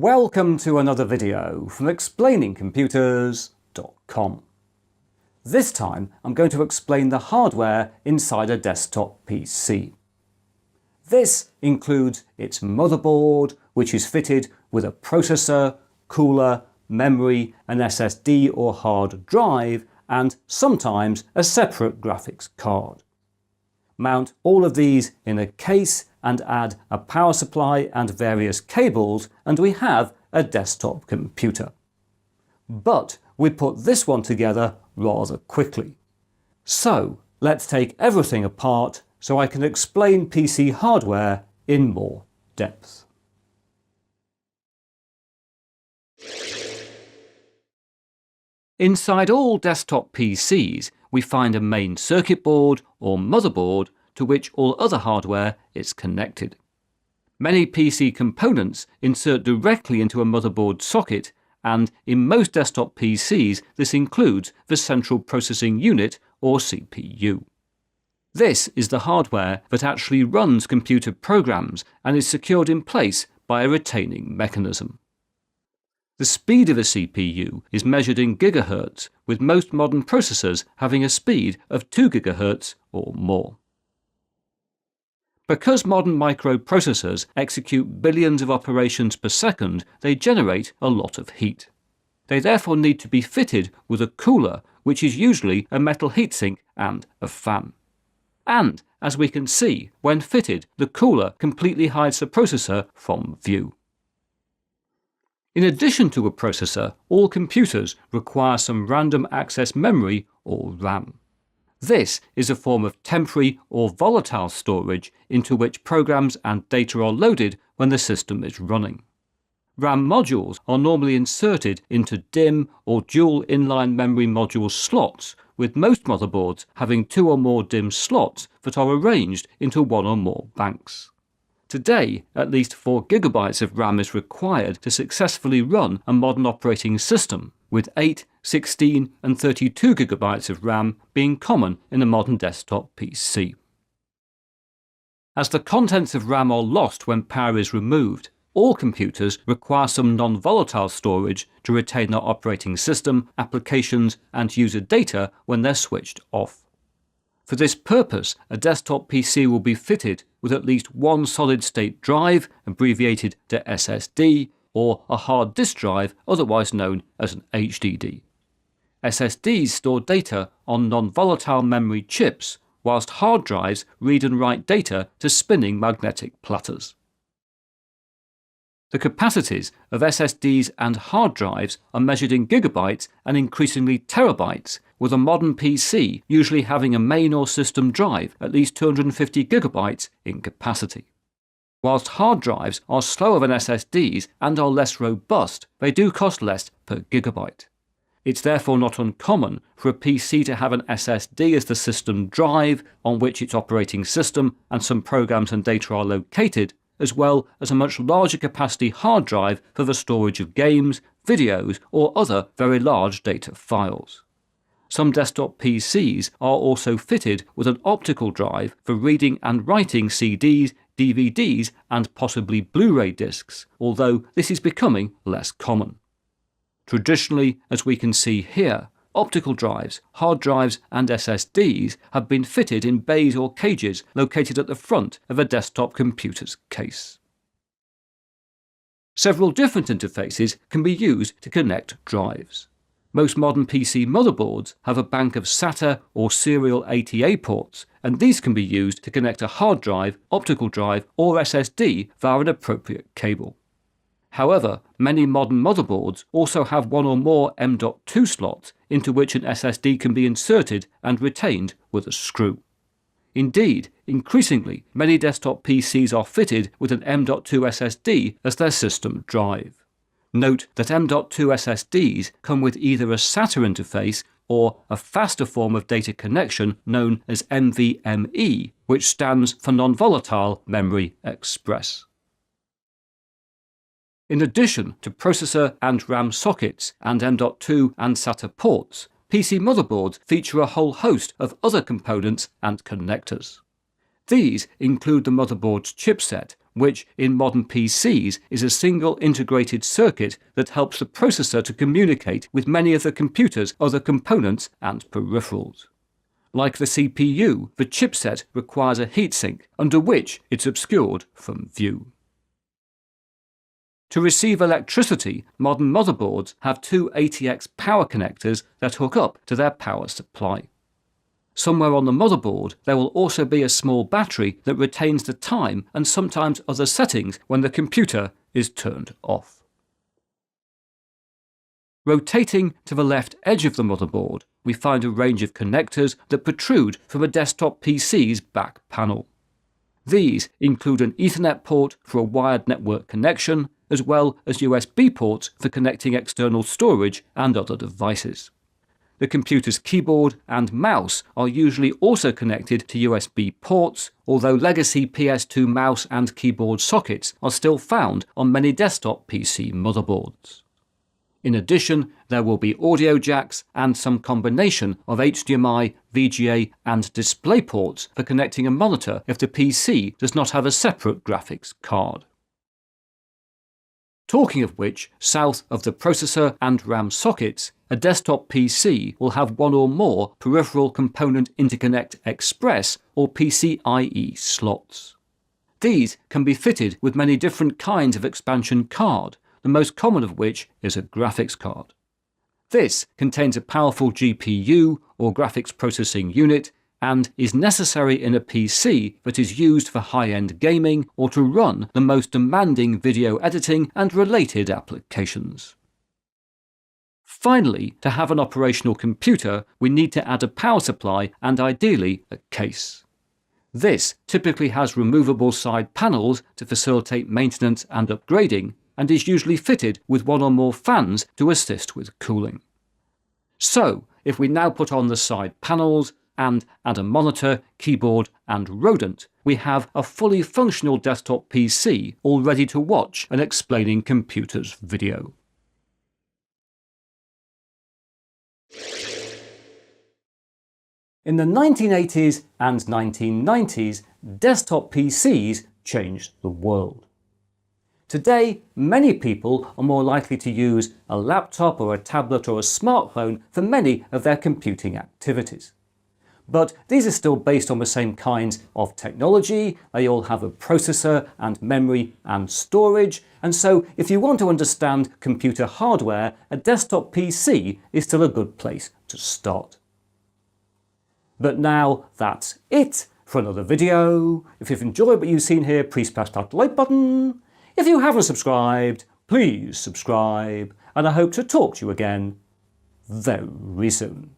Welcome to another video from explainingcomputers.com. This time I'm going to explain the hardware inside a desktop PC. This includes its motherboard, which is fitted with a processor, cooler, memory, an SSD or hard drive, and sometimes a separate graphics card. Mount all of these in a case and add a power supply and various cables, and we have a desktop computer. But we put this one together rather quickly. So let's take everything apart so I can explain PC hardware in more depth. Inside all desktop PCs, we find a main circuit board or motherboard to which all other hardware is connected. Many PC components insert directly into a motherboard socket, and in most desktop PCs this includes the Central Processing Unit or CPU. This is the hardware that actually runs computer programs and is secured in place by a retaining mechanism. The speed of a CPU is measured in gigahertz, with most modern processors having a speed of 2 GHz or more. Because modern microprocessors execute billions of operations per second, they generate a lot of heat. They therefore need to be fitted with a cooler, which is usually a metal heatsink and a fan. And, as we can see, when fitted, the cooler completely hides the processor from view. In addition to a processor, all computers require some random access memory or RAM. This is a form of temporary or volatile storage into which programs and data are loaded when the system is running. RAM modules are normally inserted into DIMM or dual inline memory module slots, with most motherboards having 2 or more DIMM slots that are arranged into 1 or more banks. Today, at least 4 GB of RAM is required to successfully run a modern operating system, with 8, 16 and 32 GB of RAM being common in a modern desktop PC. As the contents of RAM are lost when power is removed, all computers require some non-volatile storage to retain their operating system, applications and user data when they're switched off. For this purpose, a desktop PC will be fitted with at least one solid-state drive, abbreviated to SSD, or a hard disk drive, otherwise known as an HDD. SSDs store data on non-volatile memory chips, whilst hard drives read and write data to spinning magnetic platters. The capacities of SSDs and hard drives are measured in gigabytes and increasingly terabytes, with a modern PC usually having a main or system drive at least 250 GB in capacity. Whilst hard drives are slower than SSDs and are less robust, they do cost less per gigabyte. It's therefore not uncommon for a PC to have an SSD as the system drive on which its operating system and some programs and data are located, as well as a much larger capacity hard drive for the storage of games, videos or other very large data files. Some desktop PCs are also fitted with an optical drive for reading and writing CDs, DVDs and possibly Blu-ray discs, although this is becoming less common. Traditionally, as we can see here, optical drives, hard drives and SSDs have been fitted in bays or cages located at the front of a desktop computer's case. Several different interfaces can be used to connect drives. Most modern PC motherboards have a bank of SATA or serial ATA ports, and these can be used to connect a hard drive, optical drive or SSD via an appropriate cable. However, many modern motherboards also have 1 or more M.2 slots into which an SSD can be inserted and retained with a screw. Indeed, increasingly, many desktop PCs are fitted with an M.2 SSD as their system drive. Note that M.2 SSDs come with either a SATA interface or a faster form of data connection known as NVMe, which stands for Non-Volatile Memory Express. In addition to processor and RAM sockets and M.2 and SATA ports, PC motherboards feature a whole host of other components and connectors. These include the motherboard's chipset, which in modern PCs is a single integrated circuit that helps the processor to communicate with many of the computer's other components and peripherals. Like the CPU, the chipset requires a heatsink, under which it's obscured from view. To receive electricity, modern motherboards have two ATX power connectors that hook up to their power supply. Somewhere on the motherboard, there will also be a small battery that retains the time and sometimes other settings when the computer is turned off. Rotating to the left edge of the motherboard, we find a range of connectors that protrude from a desktop PC's back panel. These include an Ethernet port for a wired network connection, as well as USB ports for connecting external storage and other devices. The computer's keyboard and mouse are usually also connected to USB ports, although legacy PS2 mouse and keyboard sockets are still found on many desktop PC motherboards. In addition, there will be audio jacks and some combination of HDMI, VGA and display ports for connecting a monitor if the PC does not have a separate graphics card. Talking of which, south of the processor and RAM sockets, a desktop PC will have one or more Peripheral Component Interconnect Express or PCIe slots. These can be fitted with many different kinds of expansion card, the most common of which is a graphics card. This contains a powerful GPU or graphics processing unit and is necessary in a PC that is used for high-end gaming or to run the most demanding video editing and related applications. Finally, to have an operational computer, we need to add a power supply and ideally a case. This typically has removable side panels to facilitate maintenance and upgrading, and is usually fitted with one or more fans to assist with cooling. So, if we now put on the side panels and add a monitor, keyboard and rodent, we have a fully functional desktop PC all ready to watch an explaining computers video. In the 1980s and 1990s, desktop PCs changed the world. Today, many people are more likely to use a laptop or a tablet or a smartphone for many of their computing activities. But these are still based on the same kinds of technology, they all have a processor and memory and storage, and so if you want to understand computer hardware, a desktop PC is still a good place to start. But now that's it for another video. If you've enjoyed what you've seen here, please press that like button. If you haven't subscribed, please subscribe, and I hope to talk to you again very soon.